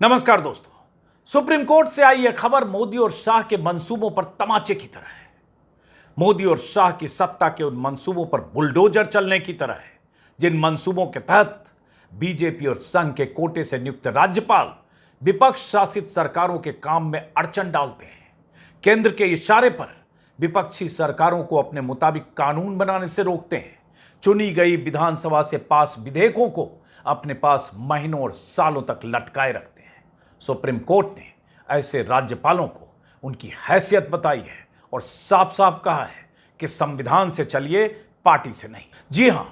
नमस्कार दोस्तों। Supreme court से आई यह खबर मोदी और शाह के मंसूबों पर तमाचे की तरह है। मोदी और शाह की सत्ता के उन मंसूबों पर बुलडोजर चलने की तरह है जिन मंसूबों के तहत बीजेपी और संघ के कोटे से नियुक्त राज्यपाल विपक्ष शासित सरकारों के काम में अड़चन डालते हैं। केंद्र के इशारे पर विपक्षी सरकारों को अपने मुताबिक कानून बनाने से रोकते हैं। चुनी गई विधानसभा से पास विधेयकों को अपने पास महीनों और सालों तक लटकाए रखते हैं। सुप्रीम कोर्ट ने ऐसे राज्यपालों को उनकी हैसियत बताई है और साफ साफ कहा है कि संविधान से चलिए, पार्टी से नहीं। जी हां,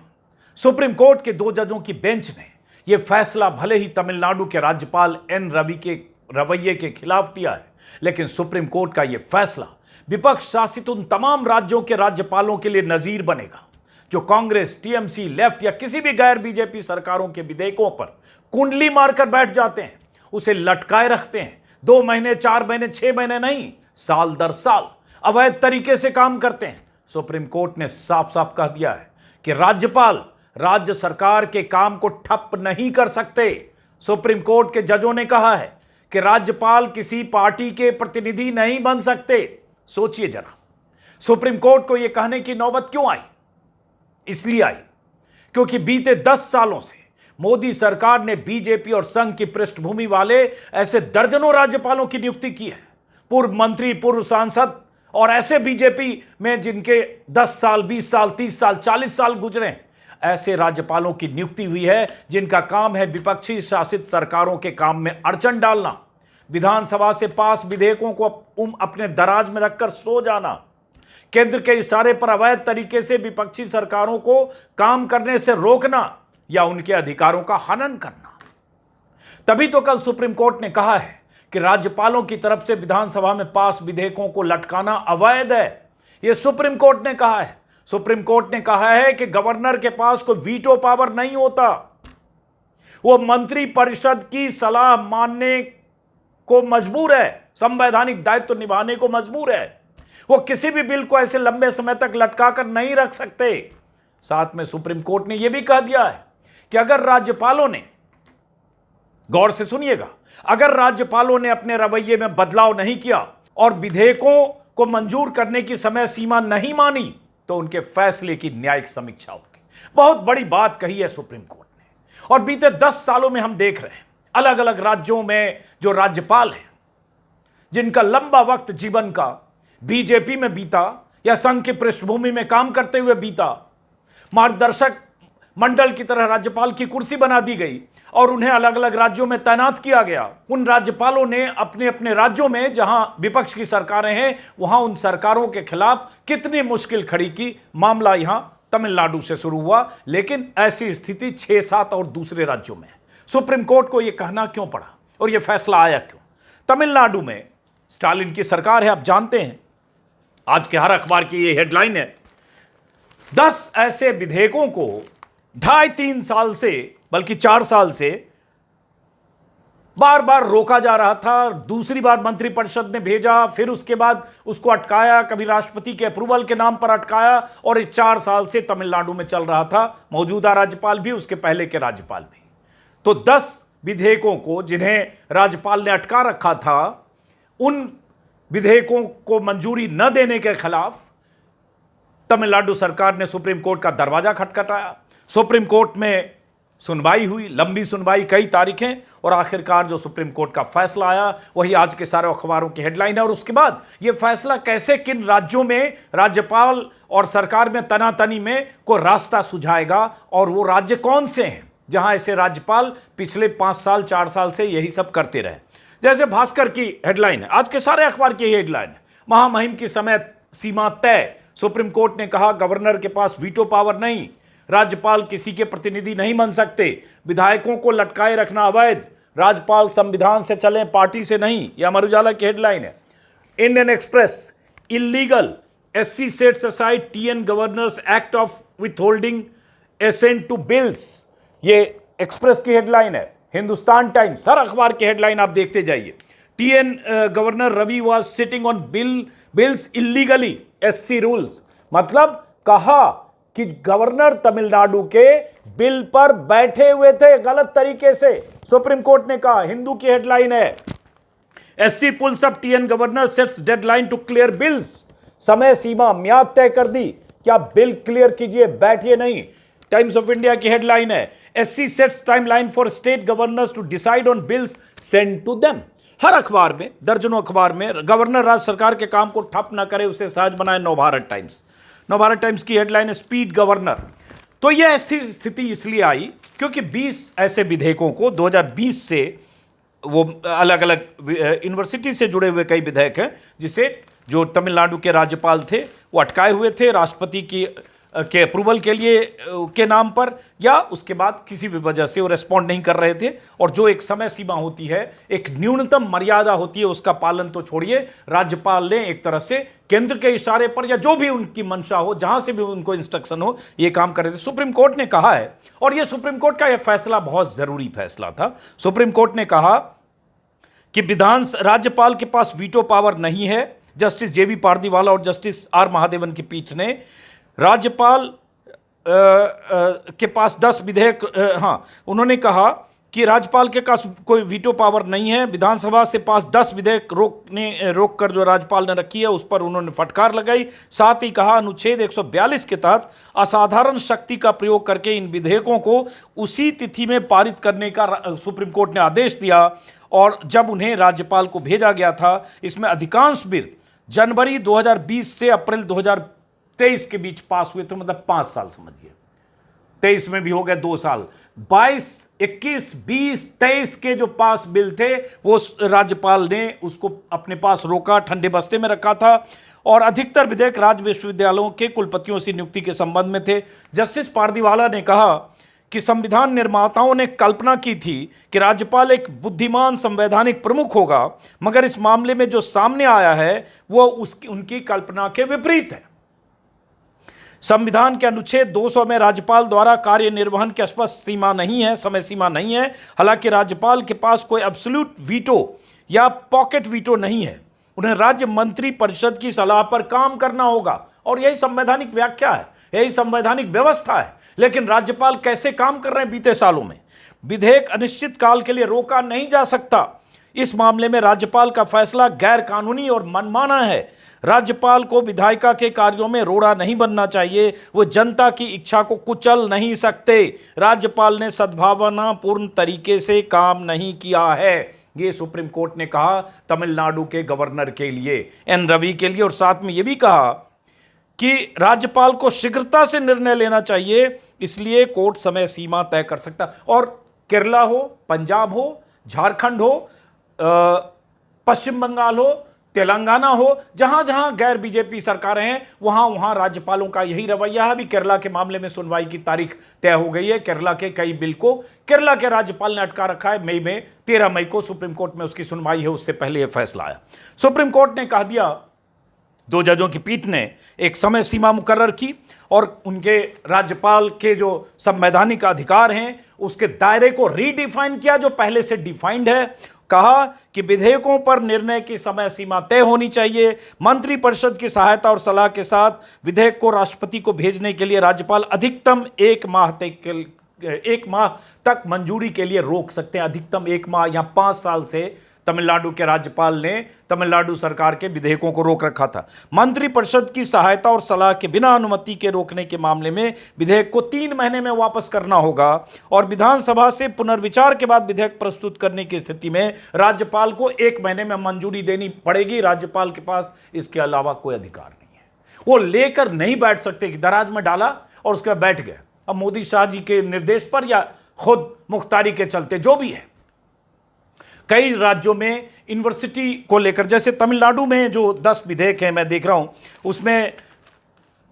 सुप्रीम कोर्ट के 2 जजों की बेंच ने यह फैसला भले ही तमिलनाडु के राज्यपाल एन रवि के रवैये के खिलाफ दिया है, लेकिन सुप्रीम कोर्ट का यह फैसला विपक्ष शासित उन तमाम राज्यों के राज्यपालों के लिए नजीर बनेगा जो कांग्रेस, टीएमसी, लेफ्ट या किसी भी गैर बीजेपी सरकारों के विधेयकों पर कुंडली मारकर बैठ जाते हैं, उसे लटकाए रखते हैं। 2 महीने, 4 महीने, 6 महीने नहीं, साल दर साल अवैध तरीके से काम करते हैं। सुप्रीम कोर्ट ने साफ साफ कह दिया है कि राज्यपाल राज्य सरकार के काम को ठप नहीं कर सकते। सुप्रीम कोर्ट के जजों ने कहा है कि राज्यपाल किसी पार्टी के प्रतिनिधि नहीं बन सकते। सोचिए जरा, सुप्रीम कोर्ट को यह कहने की नौबत क्यों आई? इसलिए आई क्योंकि बीते 10 सालों से मोदी सरकार ने बीजेपी और संघ की पृष्ठभूमि वाले ऐसे दर्जनों राज्यपालों की नियुक्ति की है। पूर्व मंत्री, पूर्व सांसद और ऐसे बीजेपी में जिनके 10 साल, 20 साल, 30 साल, 40 साल गुजरे हैं, ऐसे राज्यपालों की नियुक्ति हुई है जिनका काम है विपक्षी शासित सरकारों के काम में अड़चन डालना, विधानसभा से पास विधेयकों को अपने दराज में रखकर सो जाना, केंद्र के इशारे पर अवैध तरीके से विपक्षी सरकारों को काम करने से रोकना या उनके अधिकारों का हनन करना। तभी तो कल सुप्रीम कोर्ट ने कहा है कि राज्यपालों की तरफ से विधानसभा में पास विधेयकों को लटकाना अवैध है। यह सुप्रीम कोर्ट ने कहा है। सुप्रीम कोर्ट ने कहा है कि गवर्नर के पास कोई वीटो पावर नहीं होता। वो मंत्री परिषद की सलाह मानने को मजबूर है, संवैधानिक दायित्व निभाने को मजबूर है। वो किसी भी बिल को ऐसे लंबे समय तक लटका कर नहीं रख सकते। साथ में सुप्रीम कोर्ट ने यह भी कह दिया है कि अगर राज्यपालों ने, गौर से सुनिएगा, अगर राज्यपालों ने अपने रवैये में बदलाव नहीं किया और विधेयकों को मंजूर करने की समय सीमा नहीं मानी तो उनके फैसले की न्यायिक समीक्षा होगी। बहुत बड़ी बात कही है सुप्रीम कोर्ट ने। और बीते 10 सालों में हम देख रहे हैं अलग अलग राज्यों में जो राज्यपाल हैं जिनका लंबा वक्त जीवन का बीजेपी में बीता या संघ की पृष्ठभूमि में काम करते हुए बीता, मार्गदर्शक मंडल की तरह राज्यपाल की कुर्सी बना दी गई और उन्हें अलग अलग राज्यों में तैनात किया गया। उन राज्यपालों ने अपने अपने राज्यों में जहां विपक्ष की सरकारें हैं वहां उन सरकारों के खिलाफ कितनी मुश्किल खड़ी की। मामला यहां तमिलनाडु से शुरू हुआ, लेकिन ऐसी स्थिति 6-7 और दूसरे राज्यों में। सुप्रीम कोर्ट को यह कहना क्यों पड़ा और यह फैसला आया क्यों? तमिलनाडु में स्टालिन की सरकार है, आप जानते हैं। आज के हर अखबार की यह हेडलाइन है, 10 ऐसे विधेयकों को 2.5-3 साल से, बल्कि 4 साल से बार बार रोका जा रहा था। दूसरी बार मंत्रिपरिषद ने भेजा, फिर उसके बाद उसको अटकाया, कभी राष्ट्रपति के अप्रूवल के नाम पर अटकाया, और इस 4 साल से तमिलनाडु में चल रहा था। मौजूदा राज्यपाल भी, उसके पहले के राज्यपाल भी। तो 10 विधेयकों को जिन्हें राज्यपाल ने अटका रखा था, उन विधेयकों को मंजूरी न देने के खिलाफ तमिलनाडु सरकार ने सुप्रीम कोर्ट का दरवाजा खटखटाया। सुप्रीम कोर्ट में सुनवाई हुई, लंबी सुनवाई, कई तारीखें, और आखिरकार जो सुप्रीम कोर्ट का फैसला आया वही आज के सारे अखबारों की हेडलाइन है। और उसके बाद यह फैसला कैसे, किन राज्यों में राज्यपाल और सरकार में तनातनी में को रास्ता सुझाएगा, और वो राज्य कौन से हैं जहां ऐसे राज्यपाल पिछले 5 साल 4 साल से यही सब करते रहे। जैसे भास्कर की हेडलाइन है, आज के सारे अखबार की हेडलाइन है, महामहिम की समय सीमा तय। सुप्रीम कोर्ट ने कहा गवर्नर के पास वीटो पावर नहीं, राज्यपाल किसी के प्रतिनिधि नहीं बन सकते, विधायकों को लटकाए रखना अवैध, राज्यपाल संविधान से चले, पार्टी से नहीं। यह अमर उजाला की हेडलाइन है। Indian Express, illegal, SC sets aside TN governors act of withholding assent to bills. ये एक्सप्रेस की हेडलाइन है। हिंदुस्तान टाइम्स, हर अखबार की हेडलाइन आप देखते जाइए। TN governor Ravi was sitting on bills illegally, SC rules. मतलब कहा कि गवर्नर तमिलनाडु के बिल पर बैठे हुए थे गलत तरीके से। सुप्रीम कोर्ट ने कहा, हिंदू की हेडलाइन है, SC pulls up TN governor sets deadline to clear bills. समय सीमा म्याद तय कर दी कि आप बिल क्लियर कीजिए, बैठिए नहीं। टाइम्स ऑफ इंडिया की हेडलाइन है, SC sets timeline for state governors to decide on bills send to them. हर अखबार में, दर्जनों अखबार में, गवर्नर राज्य सरकार के काम को ठप ना करे उसे सहज बनाए। नवभारत टाइम्स की हेडलाइन है, स्पीड गवर्नर। तो यह स्थिति इसलिए आई क्योंकि 20 ऐसे विधेयकों को 2020 से, वो अलग अलग यूनिवर्सिटी से जुड़े हुए कई विधेयक हैं जिसे जो तमिलनाडु के राज्यपाल थे वो अटकाए हुए थे राष्ट्रपति की के अप्रूवल के लिए के नाम पर, या उसके बाद किसी भी वजह से वो रेस्पॉन्ड नहीं कर रहे थे। और जो एक समय सीमा होती है, एक न्यूनतम मर्यादा होती है, उसका पालन तो छोड़िए, राज्यपाल ने एक तरह से केंद्र के इशारे पर या जो भी उनकी मंशा हो, जहां से भी उनको इंस्ट्रक्शन हो, ये काम कर रहे थे। सुप्रीम कोर्ट ने कहा है, और यह सुप्रीम कोर्ट का यह फैसला बहुत जरूरी फैसला था। सुप्रीम कोर्ट ने कहा कि राज्यपाल के पास वीटो पावर नहीं है। जस्टिस जेबी पारदीवाला और जस्टिस आर महादेवन की पीठ ने राज्यपाल के पास 10 विधेयक, उन्होंने कहा कि राज्यपाल के पास कोई वीटो पावर नहीं है। विधानसभा से पास 10 विधेयक रोक कर जो राज्यपाल ने रखी है उस पर उन्होंने फटकार लगाई। साथ ही कहा, अनुच्छेद 142 के तहत असाधारण शक्ति का प्रयोग करके इन विधेयकों को उसी तिथि में पारित करने का सुप्रीम कोर्ट ने आदेश दिया, और जब उन्हें राज्यपाल को भेजा गया था, इसमें अधिकांश बिल जनवरी 2020 से अप्रैल 2023 के बीच पास हुए थे। मतलब 5 साल समझिए, 23 में भी हो गए 2 साल। 22, 21, 20, 23 के जो पास बिल थे वो राज्यपाल ने उसको अपने पास रोका, ठंडे बस्ते में रखा था। और अधिकतर विधेयक राज्य विश्वविद्यालयों के कुलपतियों से नियुक्ति के संबंध में थे। जस्टिस पारदीवाला ने कहा कि संविधान निर्माताओं ने कल्पना की थी कि राज्यपाल एक बुद्धिमान संवैधानिक प्रमुख होगा, मगर इस मामले में जो सामने आया है वो उनकी कल्पना के विपरीत है। संविधान के अनुच्छेद 200 में राज्यपाल द्वारा कार्य निर्वहन की स्पष्ट सीमा नहीं है, समय सीमा नहीं है। हालांकि राज्यपाल के पास कोई एब्सोल्यूट वीटो या पॉकेट वीटो नहीं है, उन्हें राज्य मंत्री परिषद की सलाह पर काम करना होगा, और यही संवैधानिक व्याख्या है, यही संवैधानिक व्यवस्था है। लेकिन राज्यपाल कैसे काम कर रहे हैं बीते सालों में? विधेयक अनिश्चित काल के लिए रोका नहीं जा सकता। इस मामले में राज्यपाल का फैसला गैर कानूनी और मनमाना है। राज्यपाल को विधायिका के कार्यों में रोड़ा नहीं बनना चाहिए, वो जनता की इच्छा को कुचल नहीं सकते। राज्यपाल ने सद्भावनापूर्ण तरीके से काम नहीं किया है, ये सुप्रीम कोर्ट ने कहा तमिलनाडु के गवर्नर के लिए, एन रवि के लिए। और साथ में यह भी कहा कि राज्यपाल को शीघ्रता से निर्णय लेना चाहिए, इसलिए कोर्ट समय सीमा तय कर सकता। और केरला हो, पंजाब हो, झारखंड हो, पश्चिम बंगाल हो, तेलंगाना हो, जहां जहां गैर बीजेपी सरकारें हैं वहां वहां राज्यपालों का यही रवैया है। अभी केरला के मामले में सुनवाई की तारीख तय हो गई है। केरला के कई बिल को केरला के राज्यपाल ने अटका रखा है। मई में 13 मई को सुप्रीम कोर्ट में उसकी सुनवाई है, उससे पहले यह फैसला आया। सुप्रीम कोर्ट ने कह दिया, 2 जजों की पीठ ने एक समय सीमा मुकर्रर की और उनके राज्यपाल के जो संवैधानिक अधिकार हैं उसके दायरे को रीडिफाइन किया, जो पहले से डिफाइंड है। कहा कि विधेयकों पर निर्णय की समय सीमा तय होनी चाहिए। मंत्रिपरिषद की सहायता और सलाह के साथ विधेयक को राष्ट्रपति को भेजने के लिए राज्यपाल अधिकतम 1 माह तक मंजूरी के लिए रोक सकते हैं। अधिकतम 1 माह या 5 साल से तमिलनाडु के राज्यपाल ने तमिलनाडु सरकार के विधेयकों को रोक रखा था। मंत्रिपरिषद की सहायता और सलाह के बिना अनुमति के रोकने के मामले में विधेयक को 3 महीने में वापस करना होगा, और विधानसभा से पुनर्विचार के बाद विधेयक प्रस्तुत करने की स्थिति में राज्यपाल को 1 महीने में मंजूरी देनी पड़ेगी। राज्यपाल के पास इसके अलावा कोई अधिकार नहीं है। वो लेकर नहीं बैठ सकते कि दराज में डाला और उसके बाद बैठ गए। अब मोदी शाह जी के निर्देश पर या खुद मुख्तारी के चलते, जो भी है, कई राज्यों में यूनिवर्सिटी को लेकर, जैसे तमिलनाडु में जो 10 विधेयक हैं मैं देख रहा हूं, उसमें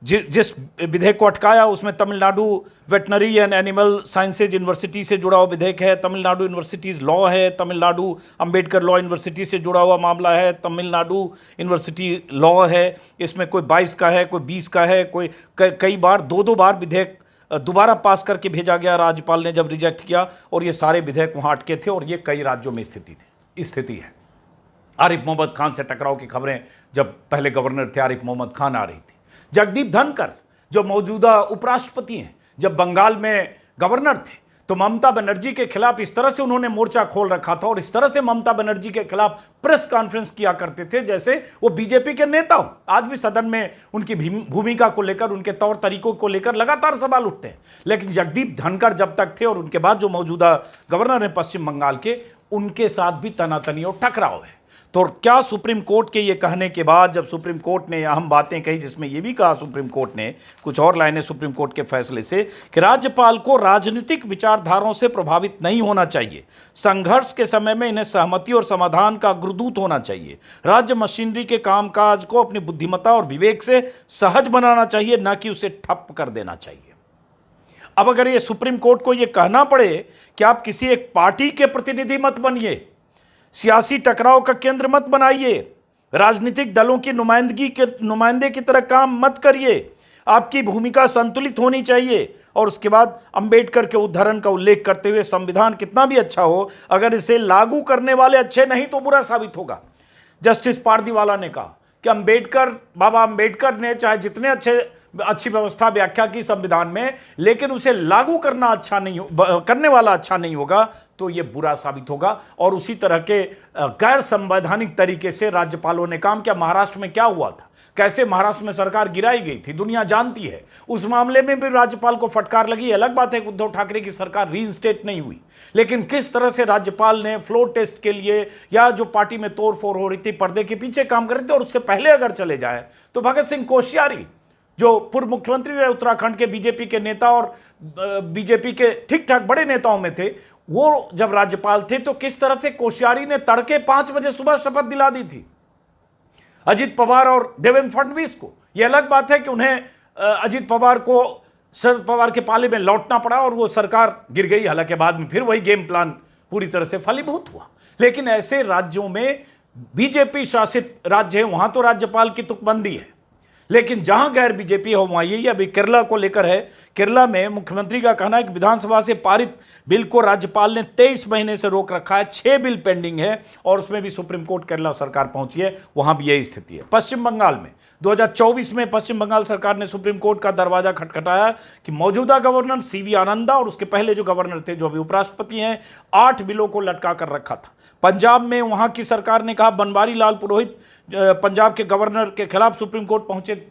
जिस विधेयक को अटकाया उसमें Tamil Nadu veterinary and animal sciences university से जुड़ा हुआ विधेयक है, तमिलनाडु यूनिवर्सिटीज़ लॉ है, तमिलनाडु अंबेडकर लॉ यूनिवर्सिटी से जुड़ा हुआ मामला है, तमिलनाडु यूनिवर्सिटी लॉ है। इसमें कोई 22 का है, कोई 20 का है, कोई कई बार 2-2 बार विधेयक दोबारा पास करके भेजा गया, राज्यपाल ने जब रिजेक्ट किया, और ये सारे विधेयक वहाँ अटके थे। और ये कई राज्यों में स्थिति है। आरिफ मोहम्मद खान से टकराव की खबरें जब पहले गवर्नर थे आरिफ मोहम्मद खान आ रही थी। जगदीप धनखड़ जो मौजूदा उपराष्ट्रपति हैं, जब बंगाल में गवर्नर थे तो ममता बनर्जी के खिलाफ इस तरह से उन्होंने मोर्चा खोल रखा था और इस तरह से ममता बनर्जी के खिलाफ प्रेस कॉन्फ्रेंस किया करते थे जैसे वो बीजेपी के नेता हो। आज भी सदन में उनकी भूमिका को लेकर, उनके तौर तरीकों को लेकर लगातार सवाल उठते हैं। लेकिन जगदीप धनखड़ जब तक थे और उनके बाद जो मौजूदा गवर्नर हैं पश्चिम बंगाल के, उनके साथ भी तनातनी और टकराव है। तो क्या सुप्रीम कोर्ट के ये कहने के बाद, जब सुप्रीम कोर्ट ने अहम बातें कही, जिसमें ये भी कहा सुप्रीम कोर्ट ने कुछ और लाइनें सुप्रीम कोर्ट के फैसले से, कि राज्यपाल को राजनीतिक विचारधाराओं से प्रभावित नहीं होना चाहिए, संघर्ष के समय में इन्हें सहमति और समाधान का अग्रदूत होना चाहिए, राज्य मशीनरी के कामकाज को अपनी बुद्धिमत्ता और विवेक से सहज बनाना चाहिए, न कि उसे ठप कर देना चाहिए। अब अगर ये सुप्रीम कोर्ट को ये कहना पड़े कि आप किसी एक पार्टी के प्रतिनिधि मत बनिए, सियासी टकराव का केंद्र मत बनाइए, राजनीतिक दलों की नुमाइंदे की तरह काम मत करिए, आपकी भूमिका संतुलित होनी चाहिए, और उसके बाद अंबेडकर के उद्धरण का उल्लेख करते हुए संविधान कितना भी अच्छा हो, अगर इसे लागू करने वाले अच्छे नहीं तो बुरा साबित होगा। जस्टिस पारदीवाला ने कहा कि बाबा अंबेडकर ने चाहे जितने अच्छी व्यवस्था व्याख्या की संविधान में, लेकिन उसे लागू करने वाला अच्छा नहीं होगा तो यह बुरा साबित होगा। और उसी तरह के गैर संवैधानिक तरीके से राज्यपालों ने काम किया। महाराष्ट्र में क्या हुआ था, कैसे महाराष्ट्र में सरकार गिराई गई थी, दुनिया जानती है। उस मामले में भी राज्यपाल को फटकार लगी। अलग बात है कि उद्धव ठाकरे की सरकार रीइंस्टेट नहीं हुई, लेकिन किस तरह से राज्यपाल ने फ्लोर टेस्ट के लिए, या जो पार्टी में तोड़फोड़ हो रही थी, पर्दे के पीछे काम कर रहे थे। और उससे पहले अगर चले जाए तो भगत सिंह कोश्यारी, जो पूर्व मुख्यमंत्री रहे उत्तराखंड के, बीजेपी के नेता और बीजेपी के ठीक ठाक बड़े नेताओं में थे, वो जब राज्यपाल थे तो किस तरह से कोश्यारी ने तड़के 5 बजे सुबह शपथ दिला दी थी अजित पवार और देवेंद्र फडणवीस को। यह अलग बात है कि उन्हें अजित पवार को शरद पवार के पाले में लौटना पड़ा और वो सरकार गिर गई। हालांकि बाद में फिर वही गेम प्लान पूरी तरह से फलीभूत हुआ। लेकिन ऐसे राज्यों में, बीजेपी शासित राज्य है, वहां तो राज्यपाल की तुकबंदी है, लेकिन जहां गैर बीजेपी हो वहां यही। अभी केरला को लेकर है, केरला में मुख्यमंत्री का कहना है कि विधानसभा से पारित बिल को राज्यपाल ने 23 महीने से रोक रखा है, 6 बिल पेंडिंग है, और उसमें भी सुप्रीम कोर्ट केरला सरकार पहुंची है, वहां भी यही स्थिति है। पश्चिम बंगाल में 2024 में पश्चिम बंगाल सरकार ने सुप्रीम कोर्ट का दरवाजा खटखटाया कि मौजूदा गवर्नर सीवी आनंदा और उसके पहले जो गवर्नर थे, जो अभी उपराष्ट्रपति हैं, 8 बिलों को लटका कर रखा था। पंजाब में वहां की सरकार ने कहा, बनवारी लाल पुरोहित पंजाब के गवर्नर के खिलाफ सुप्रीम कोर्ट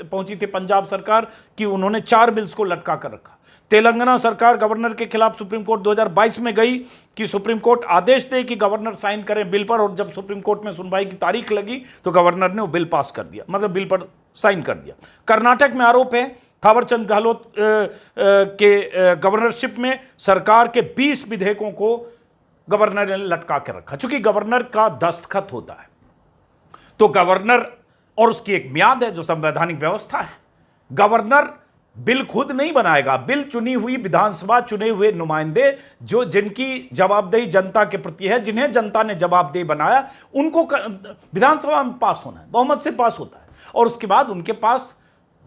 पहुंची थी पंजाब सरकार, कि उन्होंने 4 बिल्स को लटका कर रखा। तेलंगाना सरकार गवर्नर के खिलाफ सुप्रीम कोर्ट 2022 में गई कि सुप्रीम कोर्ट आदेश दे कि गवर्नर साइन करें बिल पर, और जब सुप्रीम कोर्ट में सुनवाई की तारीख लगी तो गवर्नर ने वो बिल पास कर दिया, मतलब बिल पर साइन कर दिया। कर्नाटक में आरोप है थावरचंद गहलोत के गवर्नरशिप में सरकार के 20 विधेयकों को गवर्नर ने लटका के रखा। चूंकि गवर्नर का दस्तखत होता है तो गवर्नर, और उसकी एक म्याद है जो संवैधानिक व्यवस्था है, गवर्नर बिल खुद नहीं बनाएगा। बिल चुनी हुई विधानसभा, चुने हुए नुमाइंदे, जो जिनकी जवाबदेही जनता के प्रति है, जिन्हें जनता ने जवाबदेही बनाया, उनको विधानसभा में पास होना है, बहुमत से पास होता है, और उसके बाद उनके पास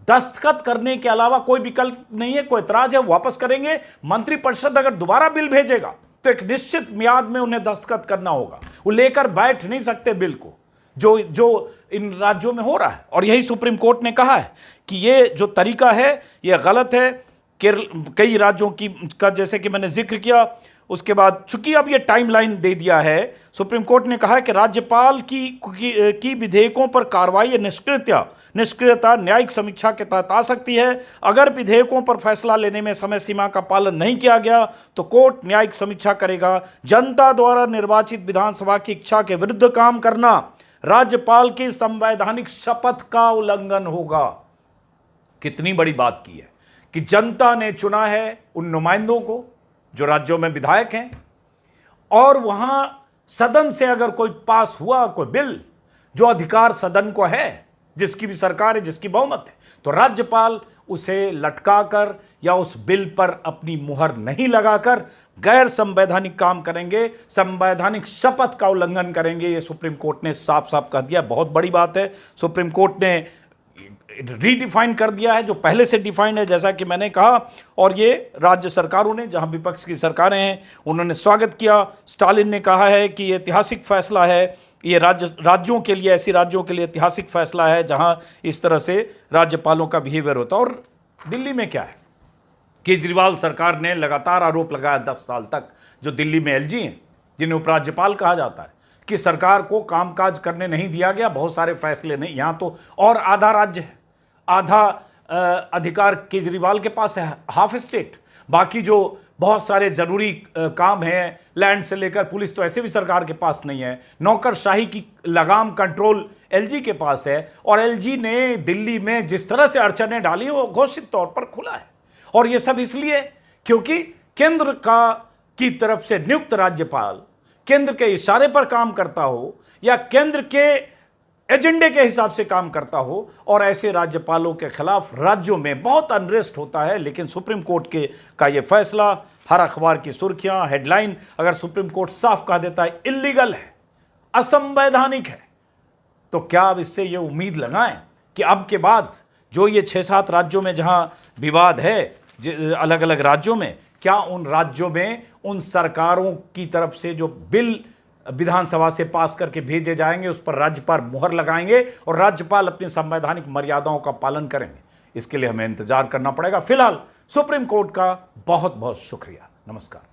दस्तखत करने के अलावा कोई विकल्प नहीं है। कोई एतराज है वापस करेंगे। मंत्रिपरिषद अगर दोबारा बिल भेजेगा तो एक निश्चित म्याद में उन्हें दस्तखत करना होगा, वो लेकर बैठ नहीं सकते बिल को, जो इन राज्यों में हो रहा है। और यही सुप्रीम कोर्ट ने कहा है कि ये जो तरीका है ये गलत है। कई राज्यों का जैसे कि मैंने जिक्र किया, उसके बाद चूंकि अब ये टाइमलाइन दे दिया है, सुप्रीम कोर्ट ने कहा है कि राज्यपाल की विधेयकों पर कार्रवाई या निष्क्रियता न्यायिक समीक्षा के तहत आ सकती है। अगर विधेयकों पर फैसला लेने में समय सीमा का पालन नहीं किया गया तो कोर्ट न्यायिक समीक्षा करेगा। जनता द्वारा निर्वाचित विधानसभा की इच्छा के विरुद्ध काम करना राज्यपाल की संवैधानिक शपथ का उल्लंघन होगा। कितनी बड़ी बात की है कि जनता ने चुना है उन नुमाइंदों को जो राज्यों में विधायक हैं, और वहां सदन से अगर कोई पास हुआ कोई बिल, जो अधिकार सदन को है, जिसकी भी सरकार है, जिसकी बहुमत है, तो राज्यपाल उसे लटकाकर या उस बिल पर अपनी मुहर नहीं लगाकर गैर संवैधानिक काम करेंगे, संवैधानिक शपथ का उल्लंघन करेंगे। ये सुप्रीम कोर्ट ने साफ साफ कह दिया। बहुत बड़ी बात है। सुप्रीम कोर्ट ने रीडिफाइन कर दिया है जो पहले से डिफाइंड है, जैसा कि मैंने कहा, और ये राज्य सरकारों ने, जहां विपक्ष की सरकारें हैं, उन्होंने स्वागत किया। स्टालिन ने कहा है कि ये ऐतिहासिक फैसला है, ये राज्यों के लिए, ऐसी राज्यों के लिए ऐतिहासिक फैसला है जहां इस तरह से राज्यपालों का बिहेवियर होता है। और दिल्ली में क्या है, केजरीवाल सरकार ने लगातार आरोप लगाया 10 साल तक, जो दिल्ली में एलजी हैं, जिन्हें उपराज्यपाल कहा जाता है, कि सरकार को कामकाज करने नहीं दिया गया, बहुत सारे फैसले नहीं। यहाँ तो और आधा राज्य है, आधा अधिकार केजरीवाल के पास है, हाफ स्टेट। बाकी जो बहुत सारे जरूरी काम हैं, लैंड से लेकर पुलिस, तो ऐसे भी सरकार के पास नहीं है। नौकरशाही की लगाम कंट्रोल एलजी के पास है, और एलजी ने दिल्ली में जिस तरह से अड़चनें डाली वो घोषित तौर पर खुला है। और ये सब इसलिए क्योंकि केंद्र की तरफ से नियुक्त राज्यपाल केंद्र के इशारे पर काम करता हो या केंद्र के एजेंडे के हिसाब से काम करता हो, और ऐसे राज्यपालों के खिलाफ राज्यों में बहुत अनरेस्ट होता है। लेकिन सुप्रीम कोर्ट का ये फैसला, हर अखबार की सुर्खियां, हेडलाइन, अगर सुप्रीम कोर्ट साफ कह देता है इल्लीगल है, असंवैधानिक है, तो क्या अब इससे ये उम्मीद लगाएं कि अब के बाद जो ये 6-7 राज्यों में जहां विवाद है, अलग अलग राज्यों में, क्या उन राज्यों में उन सरकारों की तरफ से जो बिल विधानसभा से पास करके भेजे जाएंगे उस पर राज्यपाल मुहर लगाएंगे और राज्यपाल अपनी संवैधानिक मर्यादाओं का पालन करेंगे? इसके लिए हमें इंतजार करना पड़ेगा। फिलहाल सुप्रीम कोर्ट का बहुत बहुत शुक्रिया। नमस्कार।